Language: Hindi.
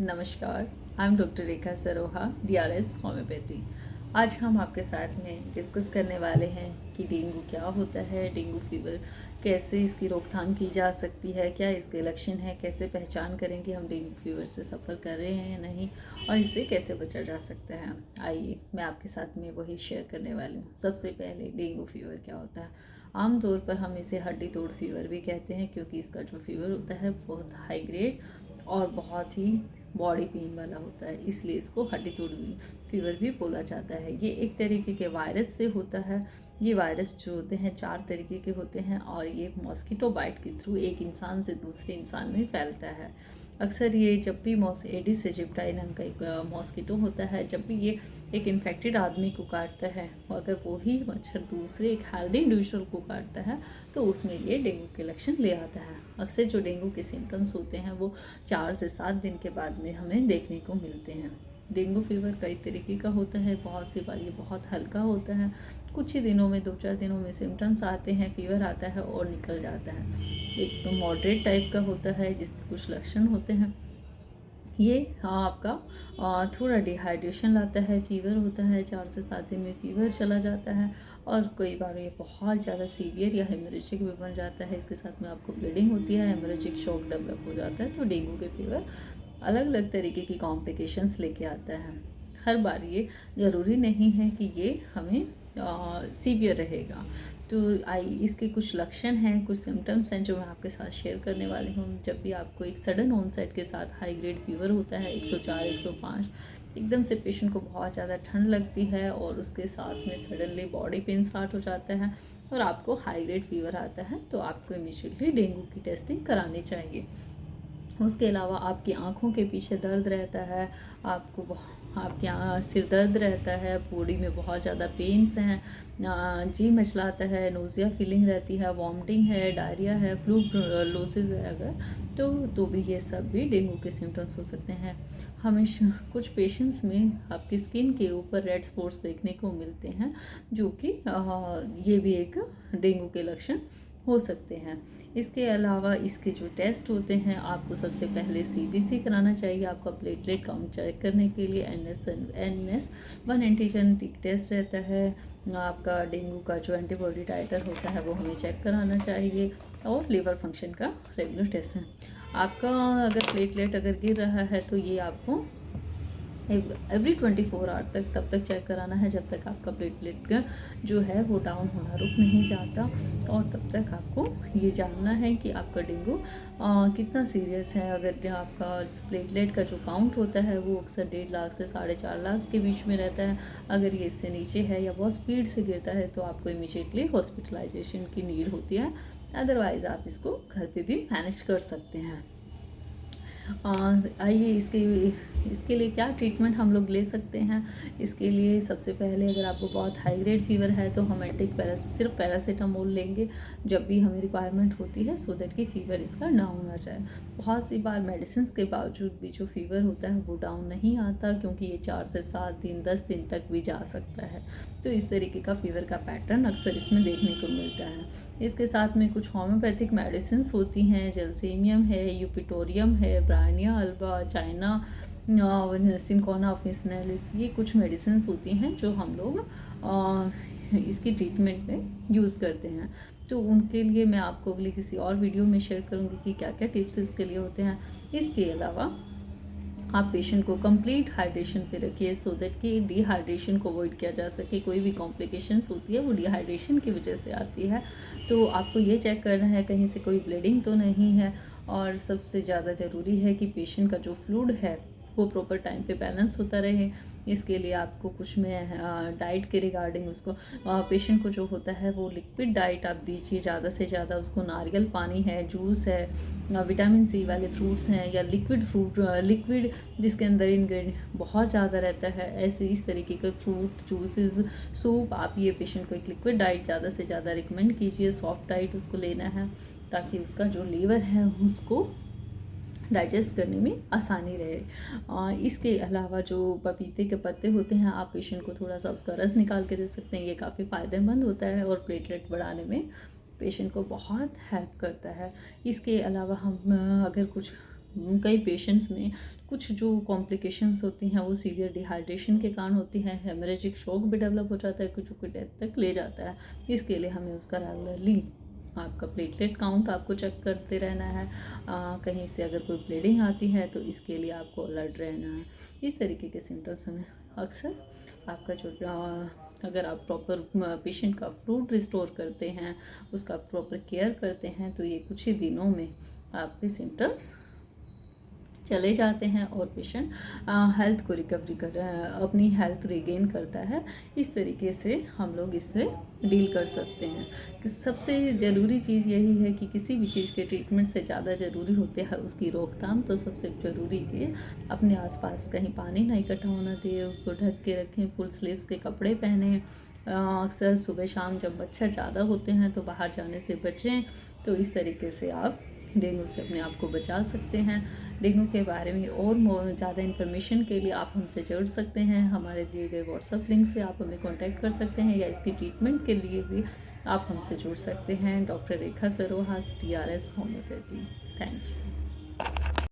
नमस्कार, I am doctor Rekha Saroha, DRS homeopathy. आज हम आपके साथ में डिस्कस करने वाले हैं कि डेंगू क्या होता है, डेंगू फीवर कैसे इसकी रोकथाम की जा सकती है, क्या इसके लक्षण हैं, कैसे पहचान करें कि हम डेंगू फीवर से सफ़र कर रहे हैं या नहीं और इससे कैसे बचा जा सकता है। आइए मैं आपके साथ में वही शेयर करने वाली हूँ। सबसे पहले डेंगू फीवर क्या होता है। आमतौर पर हम इसे हड्डी तोड़ फीवर भी कहते हैं क्योंकि इसका जो फीवर होता है बहुत हाई ग्रेड और बहुत ही बॉडी पेन वाला होता है, इसलिए इसको हड्डी तोड़ फीवर भी बोला जाता है। ये एक तरीके के वायरस से होता है। ये वायरस जो होते हैं 4 तरीके के होते हैं और ये मॉस्किटो बाइट के थ्रू एक इंसान से दूसरे इंसान में फैलता है। अक्सर ये जब भी एडिस एजिप्टाई नाम का एक मॉस्किटो होता है, जब भी ये एक इन्फेक्टेड आदमी को काटता है, अगर वही मच्छर दूसरे एक हेल्दी इंडिविजुअल को काटता है तो उसमें ये डेंगू के लक्षण ले आता है। अक्सर जो डेंगू के सिम्टम्स होते हैं वो 4 से 7 दिन के बाद में हमें देखने को मिलते हैं। डेंगू फीवर कई तरीके का होता है। बहुत सी बार ये बहुत हल्का होता है, कुछ ही दिनों में 2-4 दिनों में सिम्टम्स आते हैं, फीवर आता है और निकल जाता है। एक तो मॉडरेट टाइप का होता है जिसके कुछ लक्षण होते हैं। ये आपका थोड़ा डिहाइड्रेशन लाता है, फीवर होता है, 4 से 7 दिन में फीवर चला जाता है और कई बार ये बहुत ज़्यादा सीवियर या हेमरेजिक भी बन जाता है। इसके साथ में आपको ब्लीडिंग होती है, हेमरेजिक शॉक डेवलप हो जाता है। तो डेंगू के फीवर अलग अलग तरीके की कॉम्प्लिकेशंस लेके आता है। हर बार ये ज़रूरी नहीं है कि ये हमें सीवियर रहेगा। तो इसके कुछ लक्षण हैं, कुछ सिम्टम्स हैं जो मैं आपके साथ शेयर करने वाली हूँ। जब भी आपको एक सडन ऑनसेट के साथ हाई ग्रेड फीवर होता है 104 105, एकदम से पेशेंट को बहुत ज़्यादा ठंड लगती है और उसके साथ में सडनली बॉडी पेन स्टार्ट हो जाता है और आपको हाई ग्रेड फीवर आता है, तो आपको इमीडिएटली डेंगू की टेस्टिंग करानी चाहिए। उसके अलावा आपकी आँखों के पीछे दर्द रहता है, आपके सिर दर्द रहता है, बॉडी में बहुत ज़्यादा पेन्स हैं, जी मचलाता है, नोज़िया फीलिंग रहती है, वॉमिटिंग है, डायरिया है, फ्लू लॉसेस है अगर तो भी ये सब भी डेंगू के सिम्टम्स हो सकते हैं। हमेशा कुछ पेशेंट्स में आपकी स्किन के ऊपर रेड स्पॉट्स देखने को मिलते हैं जो कि ये भी एक डेंगू के लक्षण हो सकते हैं। इसके अलावा इसके जो टेस्ट होते हैं, आपको सबसे पहले सीबीसी कराना चाहिए आपका प्लेटलेट काउंट चेक करने के लिए। एनएस 1 एंटीजन टेस्ट रहता है। आपका डेंगू का जो एंटीबॉडी टाइटर होता है वो हमें चेक कराना चाहिए और लिवर फंक्शन का रेगुलर टेस्ट है। आपका अगर प्लेटलेट अगर गिर रहा है तो ये आपको एवरी 24 आवर तक तब तक चेक कराना है जब तक आपका प्लेटलेट का जो है वो डाउन होना रुक नहीं जाता, और तब तक आपको ये जानना है कि आपका डेंगू कितना सीरियस है। अगर आपका प्लेटलेट का जो काउंट होता है वो अक्सर 1.5 लाख से 4.5 लाख के बीच में रहता है, अगर ये इससे नीचे है या बहुत स्पीड से गिरता है तो आपको इमीडिएटली हॉस्पिटलाइजेशन की नीड होती है। अदरवाइज़ आप इसको घर पे भी मैनेज कर सकते हैं। आइए इसके लिए क्या ट्रीटमेंट हम लोग ले सकते हैं। इसके लिए सबसे पहले अगर आपको बहुत हाई ग्रेड फीवर है तो हम सिर्फ पैरासीटामोल लेंगे जब भी हमें रिक्वायरमेंट होती है, सो दैट कि फ़ीवर इसका डाउन आ जाए। बहुत सी बार मेडिसिन के बावजूद भी जो फ़ीवर होता है वो डाउन नहीं आता, क्योंकि ये 4 से 7 दिन 10 दिन तक भी जा सकता है। तो इस तरीके का फ़ीवर का पैटर्न अक्सर इसमें देखने को मिलता है। इसके साथ में कुछ होम्योपैथिक मेडिसिन होती हैं, जेलसेमियम है, यूपिटोरियम है, ब्रायनिया अल्बा, चाइना सिंकोना ऑफिसनेलिस, ये कुछ मेडिसिन होती हैं जो हम लोग इसकी ट्रीटमेंट में यूज़ करते हैं। तो उनके लिए मैं आपको अगली किसी और वीडियो में शेयर करूँगी कि क्या क्या टिप्स इसके लिए होते हैं। इसके अलावा आप पेशेंट को कंप्लीट हाइड्रेशन पे रखिए, सो दैट कि डिहाइड्रेशन को अवॉइड किया जा सके। कोई भी कॉम्प्लिकेशंस होती है वो डिहाइड्रेशन की वजह से आती है, तो आपको ये चेक करना है कहीं से कोई ब्लीडिंग तो नहीं है। और सबसे ज़्यादा ज़रूरी है कि पेशेंट का जो फ्लूइड है वो प्रॉपर टाइम पे बैलेंस होता रहे। इसके लिए आपको कुछ में डाइट के रिगार्डिंग उसको पेशेंट को जो होता है वो लिक्विड डाइट आप दीजिए ज़्यादा से ज़्यादा। उसको नारियल पानी है, जूस है, विटामिन सी वाले फ्रूट्स हैं, या लिक्विड जिसके अंदर इंग्रेडिएंट बहुत ज़्यादा रहता है, ऐसे इस तरीके के फ्रूट जूसेस, सूप, आप ये पेशेंट को एक लिक्विड डाइट ज़्यादा से ज़्यादा रिकमेंड कीजिए। सॉफ्ट डाइट उसको लेना है ताकि उसका जो लीवर है उसको डाइजेस्ट करने में आसानी रहे। इसके अलावा जो पपीते के पत्ते होते हैं, आप पेशेंट को थोड़ा सा उसका रस निकाल के दे सकते हैं। ये काफ़ी फ़ायदेमंद होता है और प्लेटलेट बढ़ाने में पेशेंट को बहुत हेल्प करता है। इसके अलावा हम अगर कुछ कई पेशेंट्स में कुछ जो कॉम्प्लिकेशंस होती हैं वो सीवियर डिहाइड्रेशन के कारण होती है, हेमरेजिक शॉक भी डेवलप हो जाता है, कुछ को डेथ तक ले जाता है। इसके लिए हमें उसका रेगुलरली आपका प्लेटलेट काउंट आपको चेक करते रहना है। कहीं से अगर कोई ब्लीडिंग आती है तो इसके लिए आपको अलर्ट रहना है। इस तरीके के सिम्टम्स में अक्सर आपका जो अगर आप प्रॉपर पेशेंट का फ्लूइड रिस्टोर करते हैं, उसका प्रॉपर केयर करते हैं, तो ये कुछ ही दिनों में आपके सिम्टम्स चले जाते हैं और पेशेंट हेल्थ को रिकवरी कर अपनी हेल्थ रिगेन करता है। इस तरीके से हम लोग इससे डील कर सकते हैं। कि सबसे ज़रूरी चीज़ यही है कि किसी भी चीज़ के ट्रीटमेंट से ज़्यादा ज़रूरी होते हैं उसकी रोकथाम। तो सबसे ज़रूरी चीज़ अपने आसपास कहीं पानी ना इकट्ठा होना दें, उसको ढक के रखें, फुल स्लीव्स के कपड़े पहनें। अक्सर सुबह शाम जब मच्छर ज़्यादा होते हैं तो बाहर जाने से बचें। तो इस तरीके से आप डेंगू से अपने आप को बचा सकते हैं। डेंगू के बारे में और ज़्यादा इन्फॉर्मेशन के लिए आप हमसे जुड़ सकते हैं। हमारे दिए गए व्हाट्सएप लिंक से आप हमें कांटेक्ट कर सकते हैं, या इसकी ट्रीटमेंट के लिए भी आप हमसे जुड़ सकते हैं। Doctor Rekha Saroha, DRS homeopathy. Thank you.